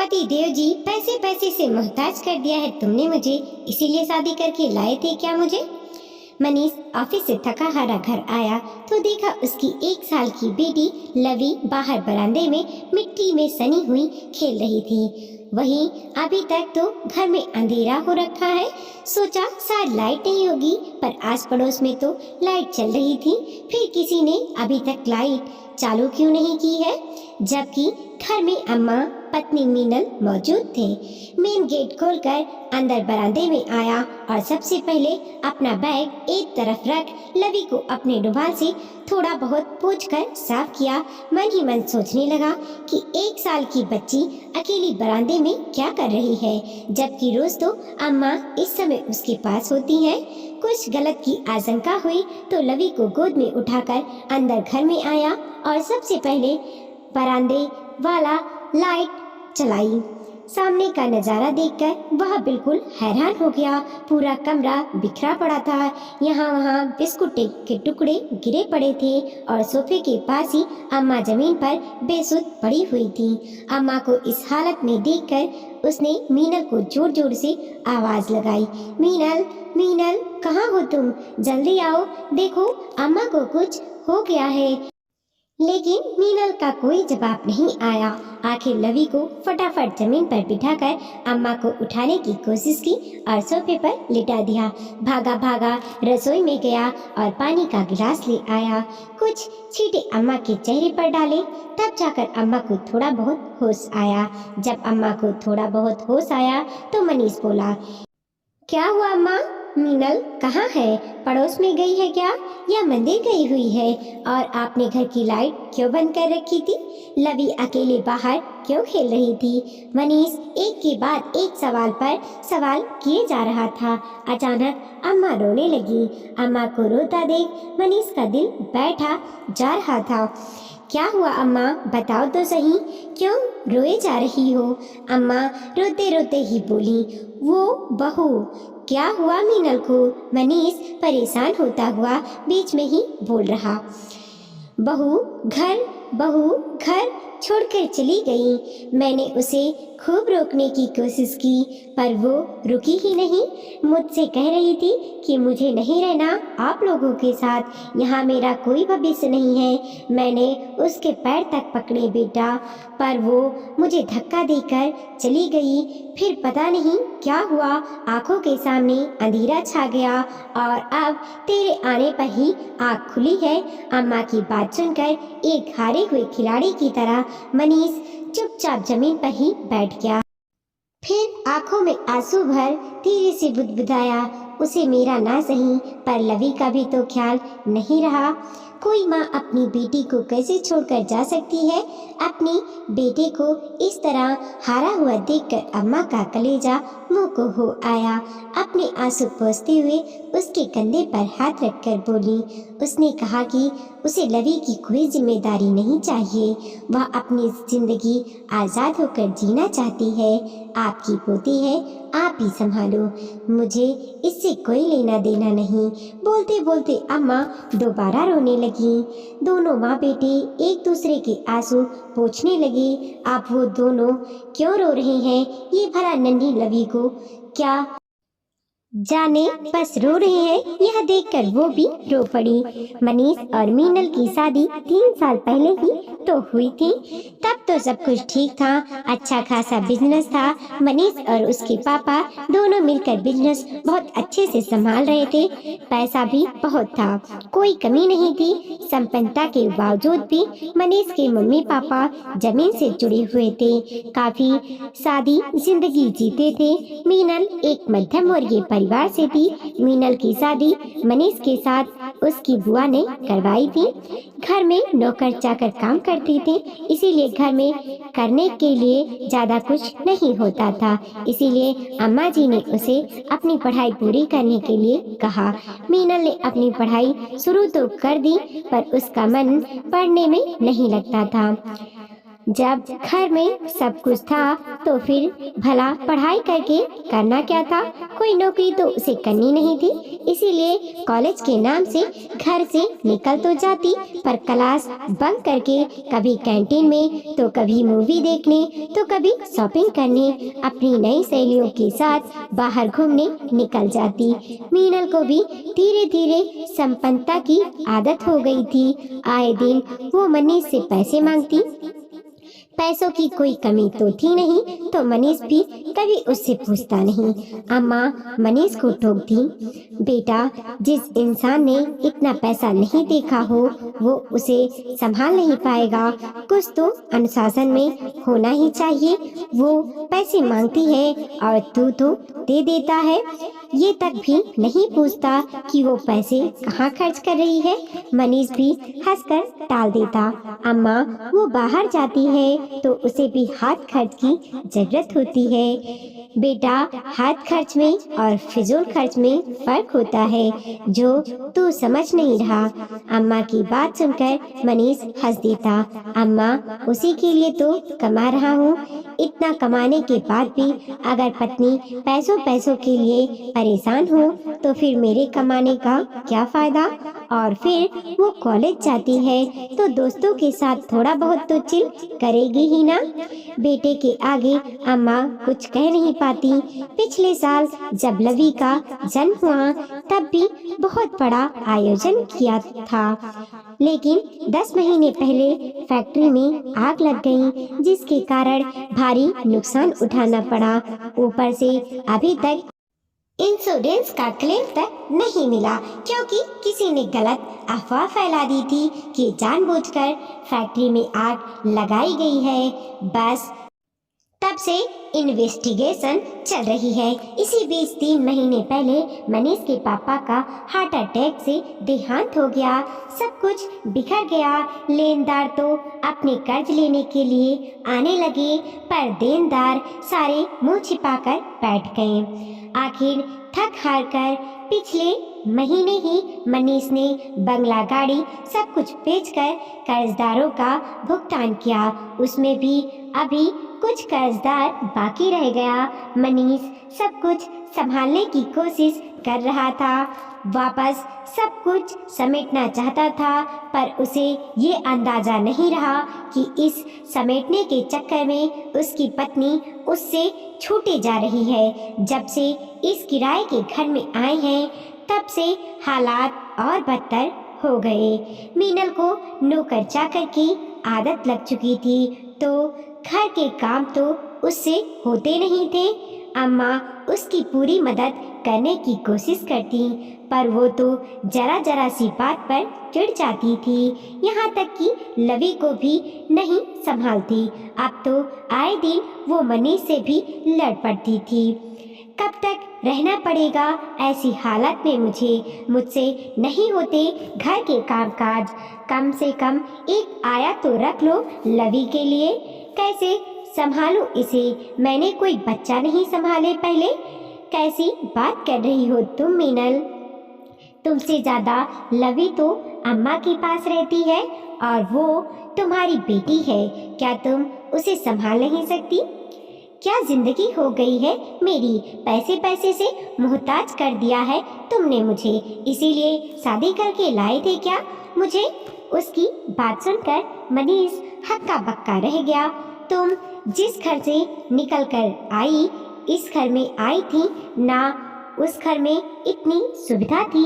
पति देव जी, पैसे पैसे से मोहताज कर दिया है तुमने मुझे, इसीलिए शादी करके लाए थे क्या मुझे? मनीष ऑफिस से थका हारा घर आया तो देखा उसकी 1 साल की बेटी लवी बाहर बरामदे में मिट्टी में सनी हुई खेल रही थी। वहीं अभी तक तो घर में अंधेरा हो रखा है। सोचा शायद लाइट नहीं होगी, पर आस पड़ोस में तो लाइट चल रही थी। फिर किसी ने अभी तक लाइट चालू क्यों नहीं की है, जबकि घर में अम्मा पत्नी मीनल मौजूद थे। मेन गेट खोलकर अंदर बरामदे में आया और सबसे पहले अपना बैग एक तरफ रख लवी को अपने रुमाल से थोड़ा बहुत पोंछकर साफ किया। मन ही मन सोचने लगा कि 1 साल की बच्ची अकेली बरामदे में क्या कर रही है, जबकि रोज तो अम्मा इस समय उसके पास होती हैं। कुछ गलत की आशंका हुई तो लवी को गोद में उठाकर अंदर घर में आया और सबसे पहले बरामदे वाला लाइट चलाई। सामने का नजारा देखकर वह बिल्कुल हैरान हो गया। पूरा कमरा बिखरा पड़ा था, यहाँ वहाँ बिस्कुट के टुकड़े गिरे पड़े थे और सोफे के पास ही अम्मा जमीन पर बेसुध पड़ी हुई थी। अम्मा को इस हालत में देखकर उसने मीनल को जोर जोर से आवाज लगाई, मीनल मीनल कहाँ हो तुम, जल्दी आओ, देखो अम्मा को कुछ हो गया है। लेकिन मीनल का कोई जवाब नहीं आया। आखिर लवी को फटाफट जमीन पर बिठाकर अम्मा को उठाने की कोशिश की और सोफे पर लिटा दिया। भागा भागा रसोई में गया और पानी का गिलास ले आया। कुछ छींटे अम्मा के चेहरे पर डाले, तब जाकर अम्मा को थोड़ा बहुत होश आया। जब अम्मा को थोड़ा बहुत होश आया तो मनीष बोला, क्या हुआ अम्मा, मीनल कहाँ है, पड़ोस में गई है क्या या मंदिर गई हुई है? और आपने घर की लाइट क्यों बंद कर रखी थी? लवी अकेले बाहर क्यों खेल रही थी? मनीष एक के बाद एक सवाल पर सवाल किए जा रहा था। अचानक अम्मा रोने लगी। अम्मा को रोता देख मनीष का दिल बैठा जा रहा था। क्या हुआ अम्मा, बताओ तो सही, क्यों रोए जा रही हो? अम्मा रोते रोते ही बोली, वो बहू। क्या हुआ मीनल को? मनीष परेशान होता हुआ बीच में ही बोल रहा, बहू घर छोड़कर चली गई। मैंने उसे खूब रोकने की कोशिश की पर वो रुकी ही नहीं। मुझसे कह रही थी कि मुझे नहीं रहना आप लोगों के साथ, यहाँ मेरा कोई भविष्य नहीं है। मैंने उसके पैर तक पकड़े बेटा, पर वो मुझे धक्का देकर चली गई। फिर पता नहीं क्या हुआ, आंखों के सामने अंधेरा छा गया और अब तेरे आने पर ही आँख खुली है। अम्मा की बात सुनकर एक हारे हुए खिलाड़ी की तरह मनीष चुपचाप जमीन पर ही बैठ गया। फिर आंखों में आंसू भर धीरे से बुदबुदाया, उसे मेरा ना सही पर लवी का भी तो ख्याल नहीं रहा। कोई माँ अपनी बेटी को कैसे छोड़कर जा सकती है? अपनी बेटे को इस तरह हारा हुआ देखकर अम्मा का कलेजा मुंह को हो आया। अपने आंसू पोंछते हुए उसके कंधे पर हाथ रखकर बोली। उसने कहा कि उसे लवी की कोई जिम्मेदारी नहीं चाहिए, वह अपनी जिंदगी आज़ाद होकर जीना चाहती है। आपकी पोती है, आप ही संभालो, मुझे इससे कोई लेना देना नहीं। बोलते बोलते अम्मा दोबारा रोने लगी। दोनों माँ बेटे एक दूसरे के आंसू पोंछने लगे। अब वो दोनों क्यों रो रहे हैं ये भला नन्ही लवी को क्या जाने, बस रो रहे हैं। यह देखकर वो भी रो पड़ी। मनीष और मीनल की शादी 3 साल पहले ही तो हुई थी। तब तो सब कुछ ठीक था, अच्छा खासा बिजनेस था। मनीष और उसके पापा दोनों मिलकर बिजनेस बहुत अच्छे से संभाल रहे थे। पैसा भी बहुत था, कोई कमी नहीं थी। संपन्नता के बावजूद भी मनीष के मम्मी पापा जमीन से जुड़े हुए थे, काफी सादी जिंदगी जीते थे। मीनल एक मध्यम वर्गीय परिवार से थी। मीनल की शादी मनीष के साथ उसकी बुआ ने करवाई थी। घर में नौकर चाकर काम करते थे, इसीलिए घर में करने के लिए ज्यादा कुछ नहीं होता था। इसीलिए अम्मा जी ने उसे अपनी पढ़ाई पूरी करने के लिए कहा। मीनल ने अपनी पढ़ाई शुरू तो कर दी पर उसका मन पढ़ने में नहीं लगता था। जब घर में सब कुछ था तो फिर भला पढ़ाई करके करना क्या था। कोई नौकरी तो उसे करनी नहीं थी, इसीलिए कॉलेज के नाम से घर से निकल तो जाती, पर क्लास बंक करके कभी कैंटीन में तो कभी मूवी देखने तो कभी शॉपिंग करने अपनी नई सहेलियों के साथ बाहर घूमने निकल जाती। मीनल को भी धीरे धीरे संपन्नता की आदत हो गई थी। आए दिन वो मनीष से पैसे मांगती। पैसों की कोई कमी तो थी नहीं, तो मनीष भी कभी उससे पूछता नहीं। अम्मा मनीष को टोकती, बेटा जिस इंसान ने इतना पैसा नहीं देखा हो वो उसे संभाल नहीं पाएगा। कुछ तो अनुशासन में होना ही चाहिए। वो पैसे मांगती है और तू तो दे देता है, ये तक भी नहीं पूछता कि वो पैसे कहाँ खर्च कर रही है। मनीष भी हंसकर टाल देता। अम्मा वो बाहर जाती है तो उसे भी हाथ खर्च की जरूरत होती है। बेटा हाथ खर्च में और फिजूल खर्च में फर्क होता है, जो तू समझ नहीं रहा। अम्मा की बात सुनकर मनीष हंस देता। अम्मा उसी के लिए तो कमा रहा हूँ। इतना कमाने के बाद भी अगर पत्नी पैसों पैसों के लिए परेशान हो तो फिर मेरे कमाने का क्या फायदा। और फिर वो कॉलेज जाती है तो दोस्तों के साथ थोड़ा बहुत तो चिल करेगी ही ना। बेटे के आगे अम्मा कुछ कह नहीं पाती। पिछले साल जब लवी का जन्म हुआ तब भी बहुत बड़ा आयोजन किया था, लेकिन 10 महीने पहले फैक्ट्री में आग लग गई, जिसके कारण भारी नुकसान उठाना पड़ा। ऊपर से अभी तक इंश्योरेंस का क्लेम तक नहीं मिला, क्योंकि किसी ने गलत अफवाह फैला दी थी कि जानबूझकर फैक्ट्री में आग लगाई गई है। बस तब से इन्वेस्टिगेशन चल रही है। इसी बीच 3 महीने पहले मनीष के पापा का हार्ट अटैक से देहांत हो गया। सब कुछ बिखर गया। लेनदार तो अपने कर्ज लेने के लिए आने लगे, पर देनदार सारे मुंह छिपाकर बैठ गए। आखिर थक हार कर पिछले महीने ही मनीष ने बंगला गाड़ी सब कुछ बेचकर कर्जदारों का भुगतान किया। उसमें भी अभी कुछ कर्जदार बाकी रह गया। मनीष सब कुछ संभालने की कोशिश कर रहा था, वापस सब कुछ समेटना चाहता था, पर उसे ये अंदाजा नहीं रहा कि इस समेटने के चक्कर में उसकी पत्नी उससे छूटे जा रही है। जब से इस किराए के घर में आए हैं तब से हालात और बदतर हो गए। मीनल को नौकर चाकर की आदत लग चुकी थी, तो घर के काम तो उससे होते नहीं थे। अम्मा उसकी पूरी मदद करने की कोशिश करती, पर वो तो जरा जरा सी बात पर चिढ़ जाती थी। यहाँ तक कि लवी को भी नहीं संभालती। अब तो आए दिन वो मनीष से भी लड़ पड़ती थी। कब तक रहना पड़ेगा ऐसी हालत में मुझसे नहीं होते घर के कामकाज। कम से कम एक आया तो रख लो लवी के लिए। कैसे संभालूं इसे, मैंने कोई बच्चा नहीं संभाले पहले। कैसी बात कर रही हो तुम मीनल, तुमसे ज्यादा लवी तो अम्मा के पास रहती है और वो तुम्हारी बेटी है। क्या तुम उसे संभाल नहीं सकती? क्या जिंदगी हो गई है मेरी, पैसे पैसे से मोहताज कर दिया है तुमने मुझे, इसीलिए शादी करके लाए थे क्या मुझे? उसकी बात सुनकर मनीष हक्का बक्का रह गया। तुम जिस घर से निकल कर आई इस घर में आई थी ना, उस घर में इतनी सुविधा थी।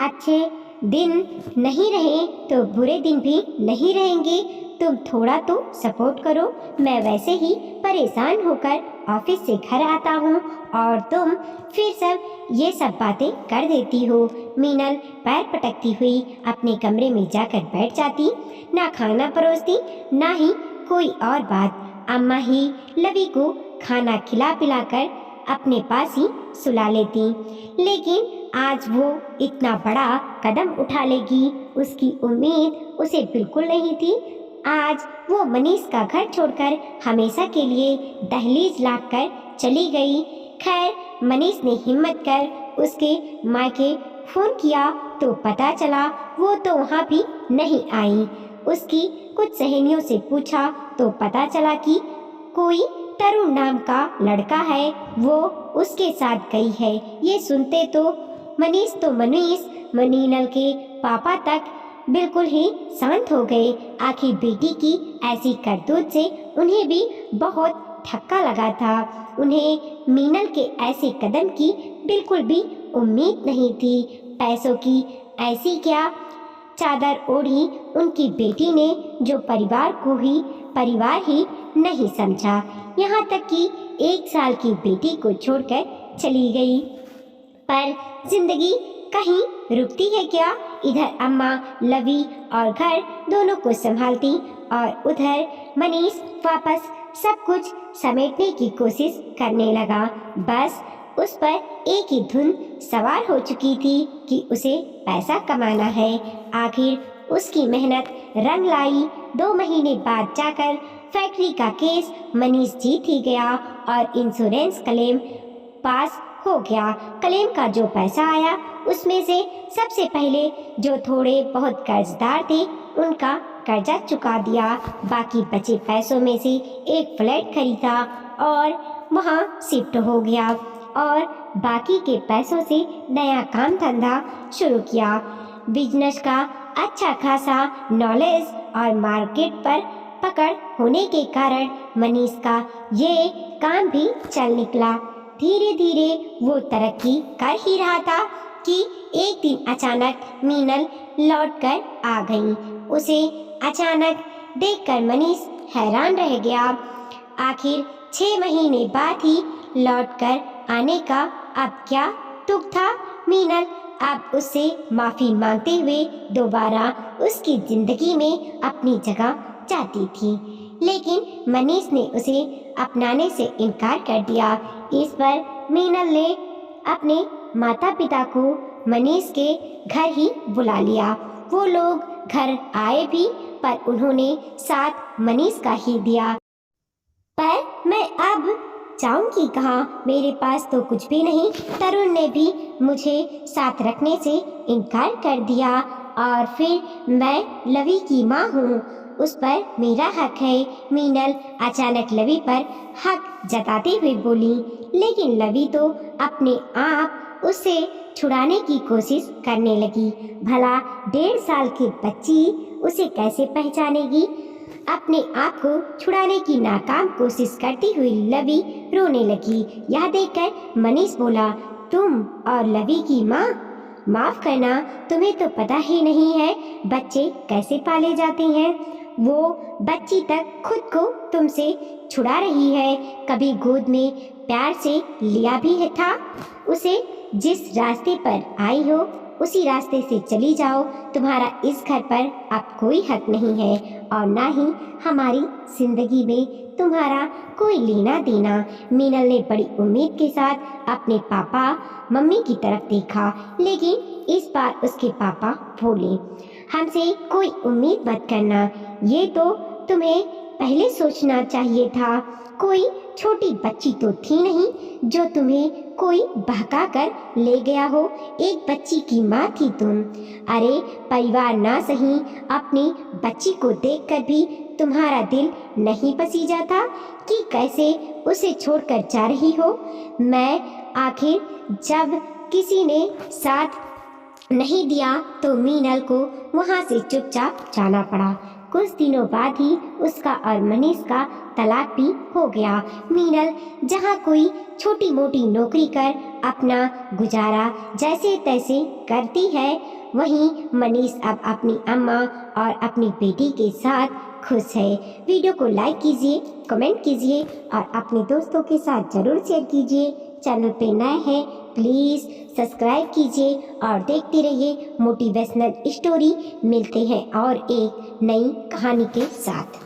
अच्छे दिन नहीं रहे तो बुरे दिन भी नहीं रहेंगे। तुम थोड़ा तो सपोर्ट करो। मैं वैसे ही परेशान होकर ऑफिस से घर आता हूँ और तुम फिर ये सब बातें कर देती हो। मीनल पैर पटकती हुई अपने कमरे में जाकर बैठ जाती। ना खाना परोसती ना ही कोई और बात। अम्मा ही लवी को खाना खिला पिलाकर अपने पास ही सुला लेती, लेकिन आज वो इतना बड़ा कदम उठा लेगी उसकी उम्मीद उसे बिल्कुल नहीं थी। आज वो मनीष का घर छोड़कर हमेशा के लिए दहलीज लाग कर चली गई। खैर मनीष ने हिम्मत कर उसके मायके फोन किया तो पता चला वो तो वहाँ भी नहीं आई। उसकी कुछ सहेलियों से पूछा तो पता चला कि कोई तरुण नाम का लड़का है, वो उसके साथ गई है। ये सुनते तो मनीष मीनल के पापा तक बिल्कुल ही शांत हो गए। आखिर बेटी की ऐसी करतूत से उन्हें भी बहुत धक्का लगा था। उन्हें मीनल के ऐसे कदम की बिल्कुल भी उम्मीद नहीं थी। पैसों की ऐसी क्या चादर ओढ़ी उनकी बेटी ने, जो परिवार ही नहीं समझा। यहाँ तक कि 1 साल की बेटी को छोड़कर चली गई। पर जिंदगी कहीं रुकती है क्या? इधर अम्मा लवी और घर दोनों को संभालती और उधर मनीष वापस सब कुछ समेटने की कोशिश करने लगा। बस उस पर एक ही धुन सवार हो चुकी थी कि उसे पैसा कमाना है। आखिर उसकी मेहनत रंग लाई। 2 महीने बाद जाकर फैक्ट्री का केस मनीष जीत ही गया और इंश्योरेंस क्लेम पास हो गया। क्लेम का जो पैसा आया उसमें से सबसे पहले जो थोड़े बहुत कर्जदार थे उनका कर्जा चुका दिया। बाकी बचे पैसों में से एक फ्लैट खरीदा और वहां शिफ्ट हो गया और बाकी के पैसों से नया काम धंधा शुरू किया। बिजनेस का अच्छा खासा नॉलेज और मार्केट पर पकड़ होने के कारण मनीष का ये काम भी चल निकला। धीरे धीरे वो तरक्की कर ही रहा था कि एक दिन अचानक मीनल लौटकर आ गई। उसे अचानक देखकर मनीष हैरान रह गया। आखिर 6 महीने बाद ही लौटकर आने का अब क्या तुक था? मीनल अब उससे माफी मांगते हुए दोबारा उसकी जिंदगी में अपनी जगह चाहती थी, लेकिन मनीष ने उसे अपनाने से इनकार कर दिया। इस पर मीनल ने अपने माता पिता को मनीष के घर ही बुला लिया। वो लोग घर आए भी, पर उन्होंने साथ मनीष का ही दिया। पर मैं अब जाऊंगी कहाँ? मेरे पास तो कुछ भी नहीं। तरुण ने भी मुझे साथ रखने से इनकार कर दिया और फिर मैं लवी की माँ हूँ, उस पर मेरा हक है। मीनल अचानक लवी पर हक जताते हुए बोली, लेकिन लवी तो अपने आप उससे छुड़ाने की कोशिश करने लगी। भला 1.5 साल की बच्ची उसे कैसे पहचानेगी? अपने आप को छुड़ाने की नाकाम कोशिश करती हुई लवी रोने लगी। यह देखकर मनीष बोला, तुम और लवी की माँ? माफ करना, तुम्हें तो पता ही नहीं है बच्चे कैसे पाले जाते हैं। वो बच्ची तक खुद को तुमसे छुड़ा रही है। कभी गोद में प्यार से लिया भी है था उसे। जिस रास्ते पर आई हो उसी रास्ते से चली जाओ। तुम्हारा इस घर पर अब कोई हक नहीं है और ना ही हमारी जिंदगी में तुम्हारा कोई लेना देना। मीनल ने बड़ी उम्मीद के साथ अपने पापा मम्मी की तरफ देखा, लेकिन इस बार उसके पापा बोले, हमसे कोई उम्मीद मत करना। ये तो तुम्हें पहले सोचना चाहिए था। कोई छोटी बच्ची तो थी नहीं जो तुम्हें कोई बहका कर ले गया हो। एक बच्ची की माँ थी तुम। अरे परिवार ना सही, अपनी बच्ची को देखकर भी तुम्हारा दिल नहीं पसीजा था कि कैसे उसे छोड़कर जा रही हो। मैं आखिर जब किसी ने साथ नहीं दिया तो मीनल को वहाँ से चुपचाप जाना पड़ा। कुछ दिनों बाद ही उसका और मनीष का तलाक भी हो गया। मीनल जहाँ कोई छोटी मोटी नौकरी कर अपना गुजारा जैसे तैसे करती है, वहीं मनीष अब अपनी अम्मा और अपनी बेटी के साथ खुश है। वीडियो को लाइक कीजिए, कमेंट कीजिए और अपने दोस्तों के साथ जरूर शेयर कीजिए। चैनल पे नए हैं प्लीज़ सब्सक्राइब कीजिए और देखते रहिए मोटिवेशनल स्टोरी। मिलते हैं और एक नई कहानी के साथ।